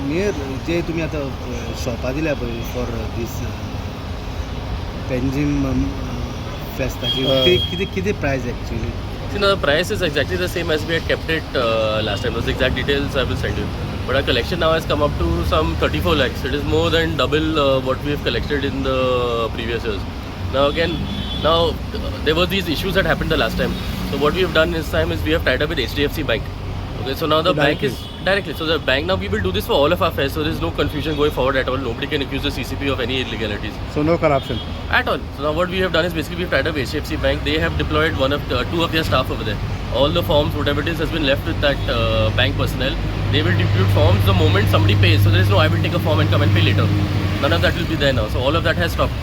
Near जे तुम्ही आता शॉपा दिल्या पळय फॉर दीस पेंजीम फेस्ताची ते किती प्रायस actually? See, now the price is exactly the same as we had kept it last time. Those exact details I will send you. But our collection now has come up to some 34 lakhs. It is more than double what we have collected in the previous years. Now again, there were these issues that happened the last time. So what we have done this time is we have tied up with HDFC Bank. Okay, so now the bank is directly. So the bank now we will do this for all of our fairs. So there is no confusion going forward at all. Nobody can accuse the CCP of any illegalities. So no corruption At all. So now what we have done is basically we've tied up HDFC Bank. They have deployed two of their staff over there. All the forms, whatever it is, has been left with that bank personnel. They will distribute forms the moment somebody pays. So there is no I will take a form and come and pay later. None of that will be there now. So all of that has stopped.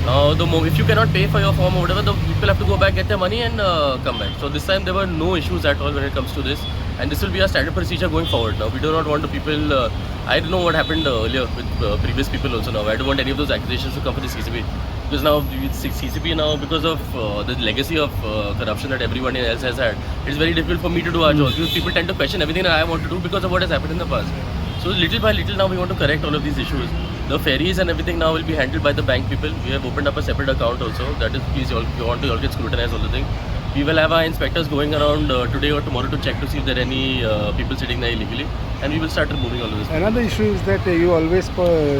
Now if you cannot pay for your form or whatever, the people have to go back, get their money and come back. So this time there were no issues at all when it comes to this. And this will be our standard procedure going forward. Now we do not want the people. I don't know what happened earlier with previous people also. Now I don't want any of those accusations to come for the CCP because now CCP now because of the legacy of corruption that everyone else has had, it's very difficult for me to do our job because people tend to question everything that I want to do because of what has happened in the past. So little by little now we want to correct all of these issues. The ferries and everything now will be handled by the bank people. We have opened up a separate account also. That is, please, you want to all get scrutinized all the thing. We will have our inspectors going around today or tomorrow to check to see if there are any people sitting there illegally, and we will start removing all of this. Another issue is that you always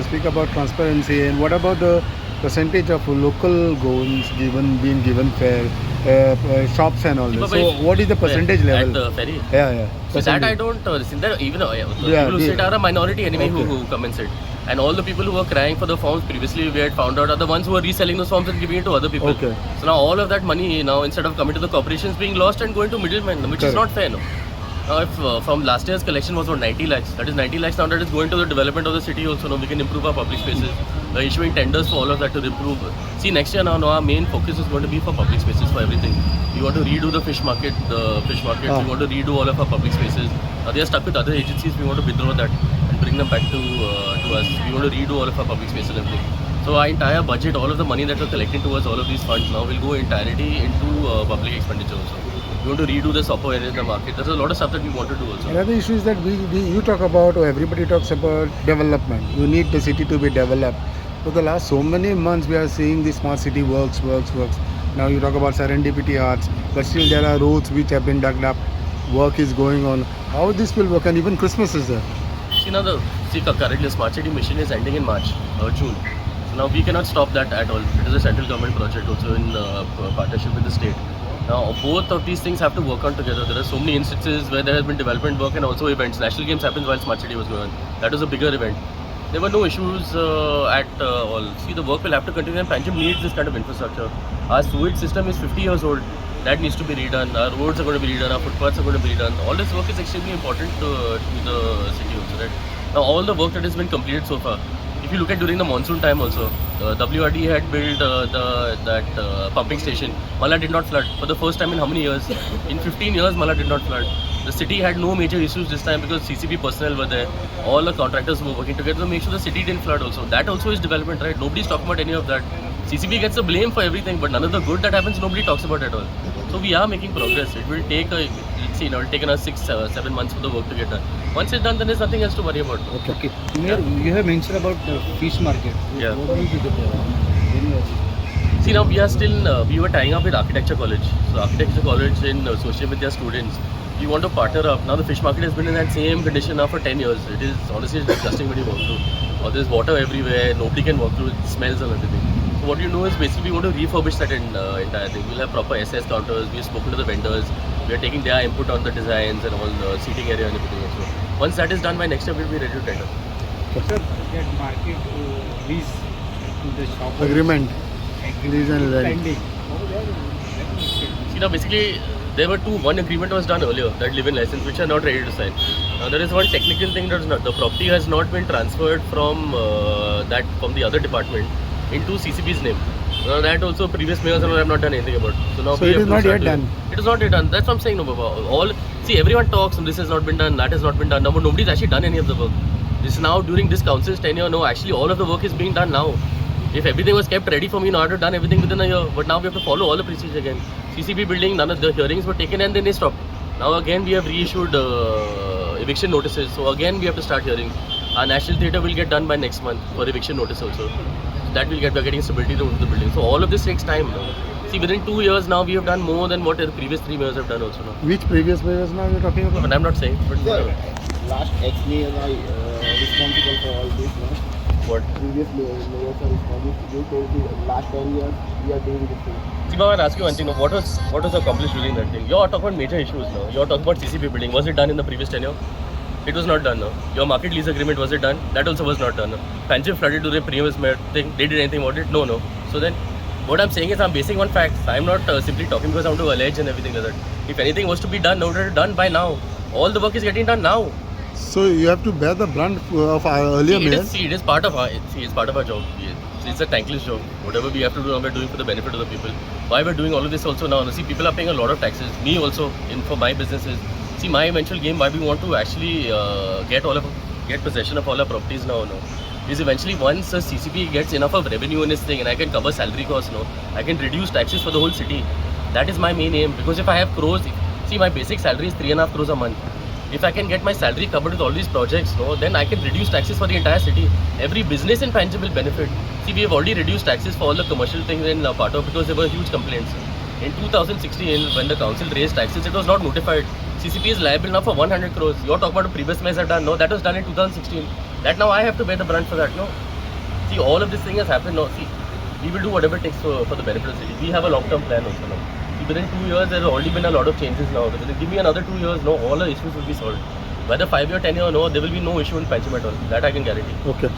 speak about transparency, and what about the percentage of local Goans being given fare, shops and all this? So what is the percentage level? At the ferry? Yeah. So that I don't think that even the people who sit are a minority anyway who come and sit. And all the people who were crying for the forms previously we had found out are the ones who are reselling those forms and giving it to other people. Okay. So now all of that money now instead of coming to the corporations being lost and going to middlemen, which is not fair. No. Now if from last year's collection was about 90 lakhs, that is 90 lakhs now that is going to the development of the city also. Now we can improve our public spaces. We're issuing tenders for all of that to improve. See next year now our main focus is going to be for public spaces for everything. We want to redo the fish market. We want to redo all of our public spaces. Now they are stuck with other agencies. We want to withdraw that and bring them back to us. We want to redo all of our public spaces and everything. So our entire budget, all of the money that we're collecting towards all of these funds now will go entirely into public expenditure also. We want to redo the shopper area in the market. There's a lot of stuff that we want to do also. Another issue is that you talk about, or everybody talks about development. You need the city to be developed. For the last so many months, we are seeing the smart city works. Now you talk about serendipity arts, but still there are roads which have been dug up. Work is going on. How this will work? And even Christmas is there. Currently the smart city mission is ending in March or June. So now we cannot stop that at all. It is a central government project also in partnership with the state. Now both of these things have to work on together. There are so many instances where there has been development work and also events. National Games happened while smart city was going on. That was a bigger event. There were no issues at all. See, the work will have to continue and Panjim needs this kind of infrastructure. Our sewage system is 50 years old. That needs to be redone. Our roads are going to be redone. Our footpaths are going to be redone. All this work is extremely important to the city also, right? Now, all the work that has been completed so far. If you look at during the monsoon time also, WRD had built that pumping station. Mala did not flood for the first time in how many years? In 15 years, Mala did not flood. The city had no major issues this time because CCP personnel were there. All the contractors were working together to make sure the city didn't flood also. That also is development, right? Nobody's talking about any of that. CCP gets the blame for everything, but none of the good that happens, nobody talks about at all. So we are making progress. It will take it will take another 6-7 months for the work to get done. Once it's done, then there's nothing else to worry about. Okay. You have mentioned about the fish market. Yeah. What will be the See, now we are still, we were tying up with Architecture College. So Architecture College in association with their students, we want to partner up. Now the fish market has been in that same condition now for 10 years. It is honestly disgusting when you walk through. Or there's water everywhere, nobody can walk through, it smells and everything. So what you know is basically we want to refurbish that entire thing. We'll have proper SS counters, we've spoken to the vendors, we are taking their input on the designs and all the seating area and everything also. Once that is done, by next year we'll be ready to tender. Sir, that market lease to the shop Agreement. Lease and rent. pending. See, now basically there were two. One agreement was done earlier, that live-in license, which are not ready to sign. Now there is one technical thing that is not. The property has not been transferred from the other department into CCP's name. Now that also previous mayors have not done anything about. So now So it is not yet done. It is not yet done. That's what I'm saying. No, Baba. Everyone talks and this has not been done, that has not been done. Now, but nobody's actually done any of the work. This is now during this council's tenure. No, actually all of the work is being done now. If everything was kept ready for me, now I would have done everything within a year. But now we have to follow all the procedures again. CCP building, none of the hearings were taken and then they stopped. Now again we have reissued eviction notices. So again, we have to start hearing. Our National Theatre will get done by next month for eviction notice also. That will we're getting stability to the building. So all of this takes time. No? See, within 2 years now, we have done more than what the previous 3 mayors have done also. No? Which previous mayors now you're talking about? But I'm not saying. But Sir, last ex-mayors are responsible for all this, no? what? Previous mayors are responsible. You told me last 10 years we are doing this thing. See, Baba, I'll ask you one thing. No? What was accomplished during that thing? You're talking about major issues now. You're talking about CCP building. Was it done in the previous tenure? It was not done. No. Your market lease agreement, was it done? That also was not done. No. Panjim flooded during the previous mayor thing. They did anything about it? No. So then, what I'm saying is I'm basing on facts. I'm not simply talking because I want to allege and everything like that. If anything was to be done, it would have been done by now. All the work is getting done now. So you have to bear the brunt of our earlier mayors. It is part of our job. It's a thankless job. Whatever we have to do, we're doing for the benefit of the people. Why we're doing all of this also now? See, people are paying a lot of taxes. Me also, for my businesses. See, my eventual game, why we want to actually get possession of all our properties now, is eventually once a CCP gets enough of revenue in this thing and I can cover salary costs, I can reduce taxes for the whole city. That is my main aim. Because if I have crores, see, my basic salary is 3.5 crores a month. If I can get my salary covered with all these projects, then I can reduce taxes for the entire city. Every business in Panjim will benefit. See, we have already reduced taxes for all the commercial things in Pato because there were huge complaints. In 2016, when the council raised taxes, it was not notified. CCP is liable now for 100 crores. You're talking about the previous mayors have done. No, that was done in 2016. That now I have to bear the brunt for that. No. See, all of this thing has happened. No, see, we will do whatever it takes for the benefit of the city. We have a long-term plan also now. See, within 2 years, there has already been a lot of changes now. Give me another 2 years, all the issues will be solved. Whether 5 year, 10 year, there will be no issue in Panjim at all. That I can guarantee. Okay.